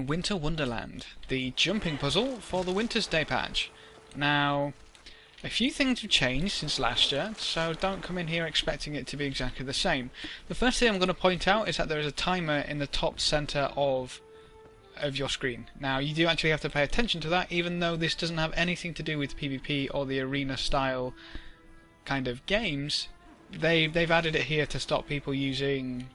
Winter Wonderland, the jumping puzzle for the Winter's Day patch. Now, a few things have changed since last year, so don't come in here expecting it to be exactly the same. The first thing I'm going to point out is that there is a timer in the top centre of your screen. Now, you do actually have to pay attention to that, even though this doesn't have anything to do with PvP or the arena style kind of games. They've added it here to stop people using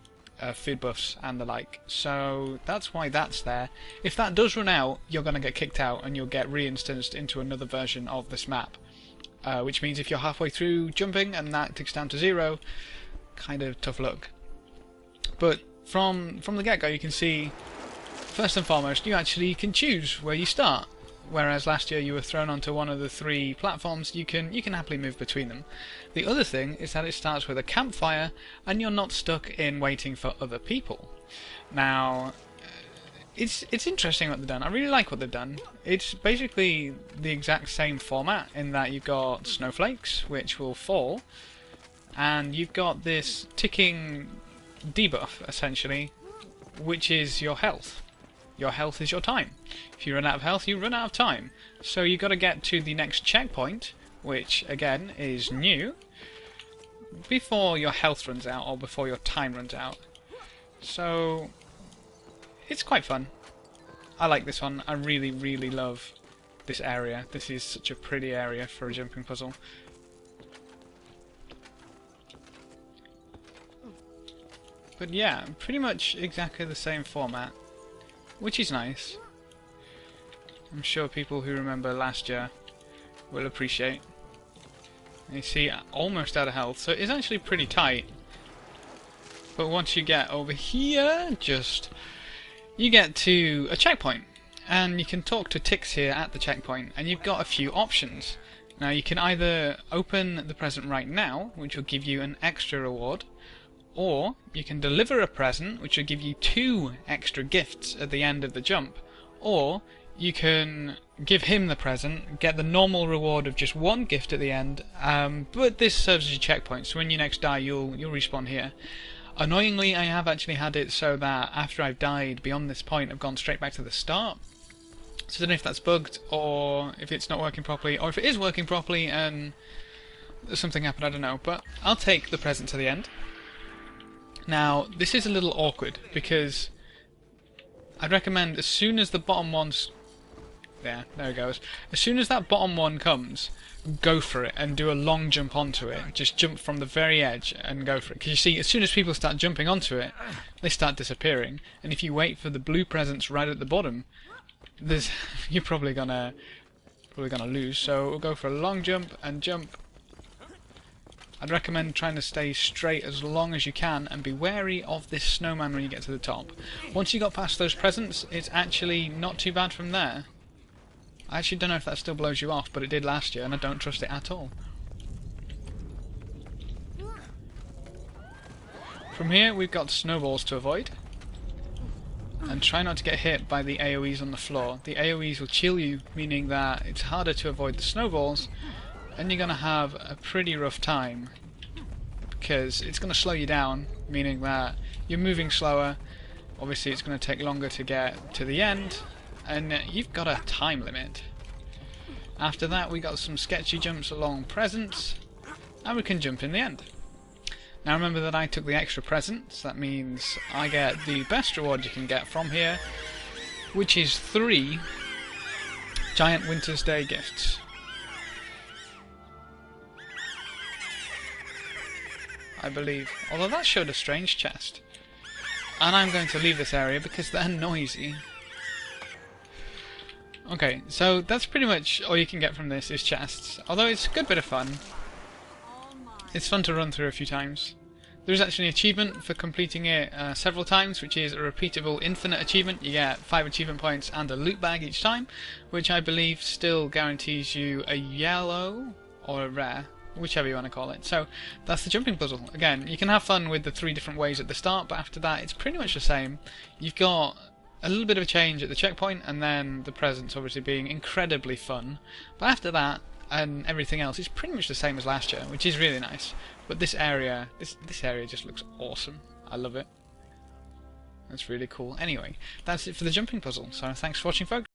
food buffs and the like, so that's why that's there. If that does run out, you're going to get kicked out and you'll get reinstanced into another version of this map, which means if you're halfway through jumping and that ticks down to 0, kind of tough luck. But from the get-go you can see, first and foremost, you actually can choose where you start. Whereas last year you were thrown onto one of the 3 platforms, you can happily move between them. The other thing is that it starts with a campfire, and you're not stuck in waiting for other people. Now, it's interesting what they've done. I really like what they've done. It's basically the exact same format in that you've got snowflakes, which will fall, and you've got this ticking debuff, essentially, which is your health. Your health is your time. If you run out of health, you run out of time. So you've got to get to the next checkpoint, which again is new, before your health runs out or before your time runs out. So it's quite fun. I like this one. I really love this area. This is such a pretty area for a jumping puzzle. But yeah, pretty much exactly the same format, which is nice. I'm sure people who remember last year will appreciate. And you see, almost out of health, so it's actually pretty tight. But once you get over here, you get to a checkpoint, and you can talk to ticks here at the checkpoint, and you've got a few options. Now you can either open the present right now, which will give you an extra reward, or you can deliver a present, which will give you 2 extra gifts at the end of the jump, or you can give him the present, get the normal reward of just 1 gift at the end, but this serves as a checkpoint, so when you next die you'll respawn here. Annoyingly, I have actually had it so that after I've died beyond this point I've gone straight back to the start, so I don't know if that's bugged, or if it's not working properly, or if it is working properly and something happened, I don't know, but I'll take the present to the end. Now, this is a little awkward, because I'd recommend as soon as the bottom one's... there it goes. As soon as that bottom one comes, go for it and do a long jump onto it. Just jump from the very edge and go for it. Because you see, as soon as people start jumping onto it, they start disappearing. And if you wait for the blue presents right at the bottom, you're probably gonna lose. So we'll go for a long jump and jump. I'd recommend trying to stay straight as long as you can and be wary of this snowman when you get to the top. Once you got past those presents, it's actually not too bad from there. I actually don't know if that still blows you off, but it did last year and I don't trust it at all. From here we've got snowballs to avoid. And try not to get hit by the AoEs on the floor. The AoEs will chill you, meaning that it's harder to avoid the snowballs, and you're going to have a pretty rough time because it's going to slow you down, meaning that you're moving slower. Obviously it's going to take longer to get to the end, and you've got a time limit. After that we got some sketchy jumps along presents, and we can jump in the end. Now remember that I took the extra present, so that means I get the best reward you can get from here, which is 3 giant Winter's Day gifts. I believe. Although that showed a strange chest. And I'm going to leave this area because they're noisy. Okay, so that's pretty much all you can get from this is chests. Although it's a good bit of fun. It's fun to run through a few times. There's actually an achievement for completing it several times, which is a repeatable infinite achievement. You get 5 achievement points and a loot bag each time, which I believe still guarantees you a yellow or a rare, whichever you want to call it. So that's the jumping puzzle. Again, you can have fun with the 3 different ways at the start, but after that it's pretty much the same. You've got a little bit of a change at the checkpoint, and then the presents obviously being incredibly fun. But after that, and everything else is pretty much the same as last year, which is really nice. But this area, this area just looks awesome. I love it. That's really cool. Anyway, that's it for the jumping puzzle. So thanks for watching, folks.